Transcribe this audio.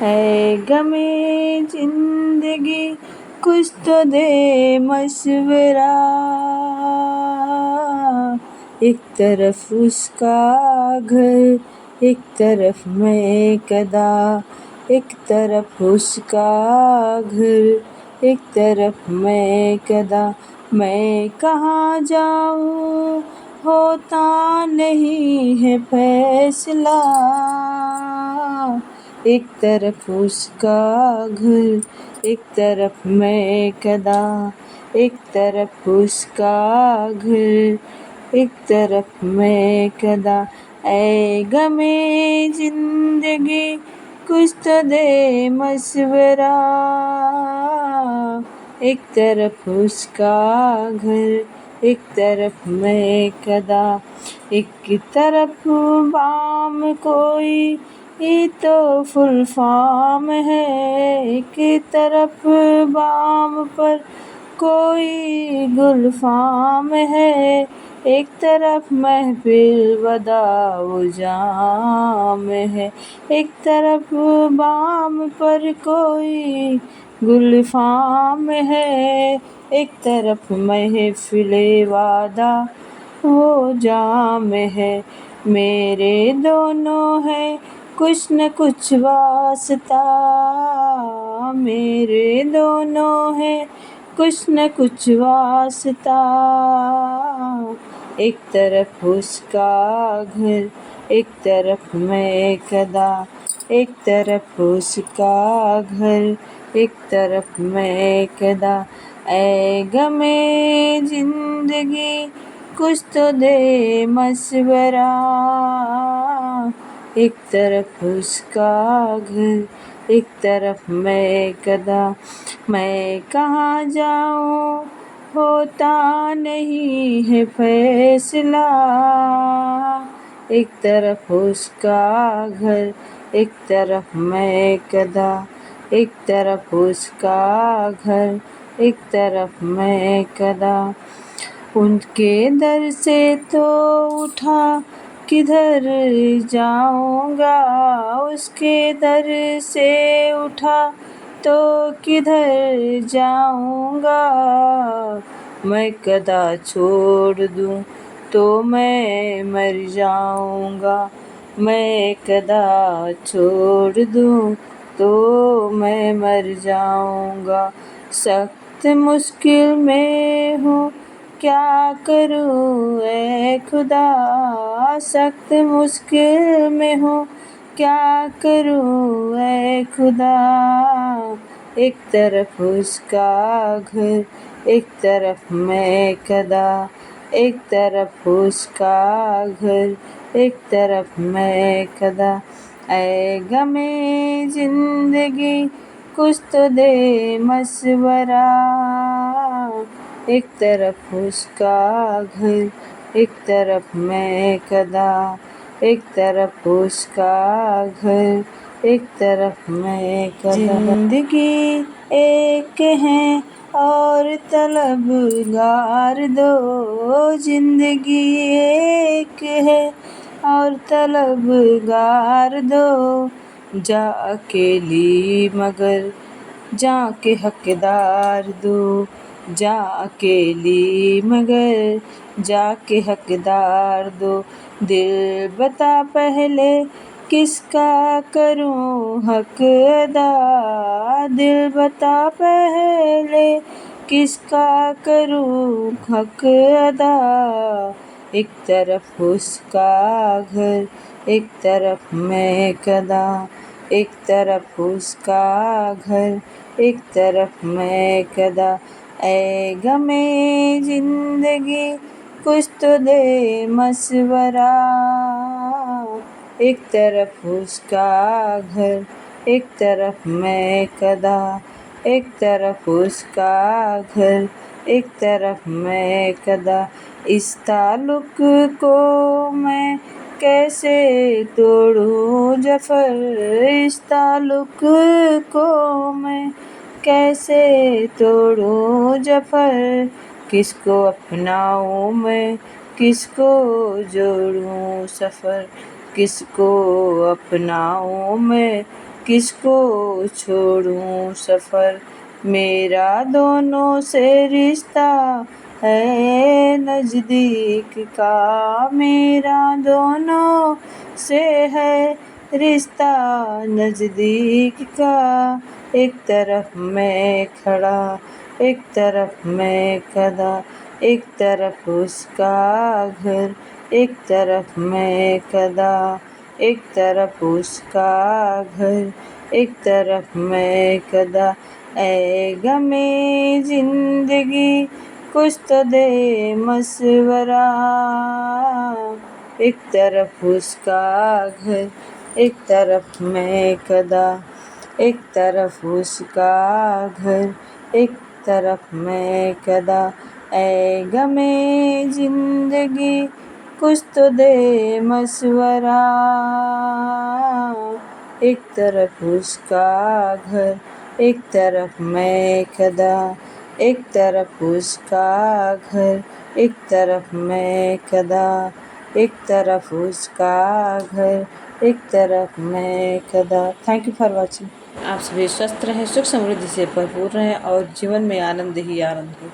है गमे जिंदगी कुछ तो दे मशवरा। एक तरफ उसका घर, एक तरफ मैं कदा। एक तरफ उसका घर, एक तरफ मैं कदा। मैं कहाँ जाऊँ होता नहीं है फैसला। एक तरफ उसका घर, एक तरफ मैं कदा। एक तरफ उसका घर, एक तरफ मैं कदा। ऐ गमे जिंदगी कुछ तो दे मशवरा। एक तरफ उसका घर, एक तरफ मैं कदा। एक तरफ बाम कोई ये तो फुल फॉर्म है। एक तरफ बाम पर कोई गुल फाम है। एक तरफ महफिल बदाऊ जाम है। एक तरफ बाम पर कोई गुल फाम है। एक तरफ महफिले वादा वो जाम है। मेरे दोनों है कुछ न कुछ वास्ता। मेरे दोनों है कुछ न कुछ वास्ता। एक तरफ उसका घर, एक तरफ मैं कदा। एक तरफ उसका घर, एक तरफ मैं कदा। ऐ गमे जिंदगी कुछ तो दे मशवरा। एक तरफ उसका घर, एक तरफ मैं कदा। मैं कहाँ जाऊँ होता नहीं है फैसला। एक तरफ उसका घर, एक तरफ मैं कदा। एक तरफ उसका घर, एक तरफ मैं कदा। उनके दर से तो उठा किधर जाऊँगा। उसके दर से उठा तो किधर जाऊँगा। मैं कदा छोड़ दूँ तो मैं मर जाऊँगा। मैं कदा छोड़ दूँ तो मैं मर जाऊँगा। सख्त मुश्किल में हूँ क्या करूँ ऐ खुदा। सख्त मुश्किल में हूँ क्या करूँ ऐ खुदा। एक तरफ उसका घर, एक तरफ मैं कदा। एक तरफ उसका घर, एक तरफ मैं कदा। ऐ गमे जिंदगी कुछ तो दे मशवरा। एक तरफ उसका घर, एक तरफ मैं कदा। एक तरफ उसका घर, एक तरफ मैं कदा। जिंदगी एक है और तलबगार दो। जिंदगी एक है और तलबगार दो। जा अकेली मगर जाके हकदार दो। जा अकेली मगर जाके हकदार दो। दिल बता पहले किसका करूं हक अदा। दिल बता पहले किसका करूं हक अदा। एक तरफ उसका घर, एक तरफ मैं कदा। एक तरफ उसका घर, एक तरफ मैं कदा। ऐ गमे जिंदगी कुछ तो दे मशवरा। एक तरफ उसका घर, एक तरफ मैं कदा। एक तरफ उसका घर, एक तरफ मैं कदा। इस ताल्लुक को मैं कैसे तोड़ूं जफर। इस ताल्लुक को मैं कैसे तोड़ूं जफर। किसको अपनाऊं मैं किसको जोड़ूं सफ़र। किसको अपनाऊं मैं किसको छोड़ूं सफ़र, मेरा दोनों से रिश्ता है नज़दीक का, मेरा दोनों से है रिश्ता नज़दीक का। एक तरफ मैं खड़ा, एक तरफ मैं खड़ा, एक तरफ उसका घर, एक तरफ मैं खड़ा, एक तरफ उसका घर, एक तरफ मैं खड़ा। ऐ गमे जिंदगी कुछ तो दे मशवरा, एक तरफ उसका घर, एक तरफ मैं खड़ा, एक तरफ उसका घर, एक तरफ मैं खड़ा। ऐ गमे जिंदगी कुछ तो दे मशवरा, एक तरफ उसका घर, एक तरफ मैं खड़ा, एक तरफ उसका घर, एक तरफ मैं खड़ा, एक तरफ उसका घर, एक तरफ मैं खड़ा। Thank you for watching. आप सभी स्वस्थ रहें, सुख समृद्धि से भरपूर रहें और जीवन में आनंद ही आनंद हो।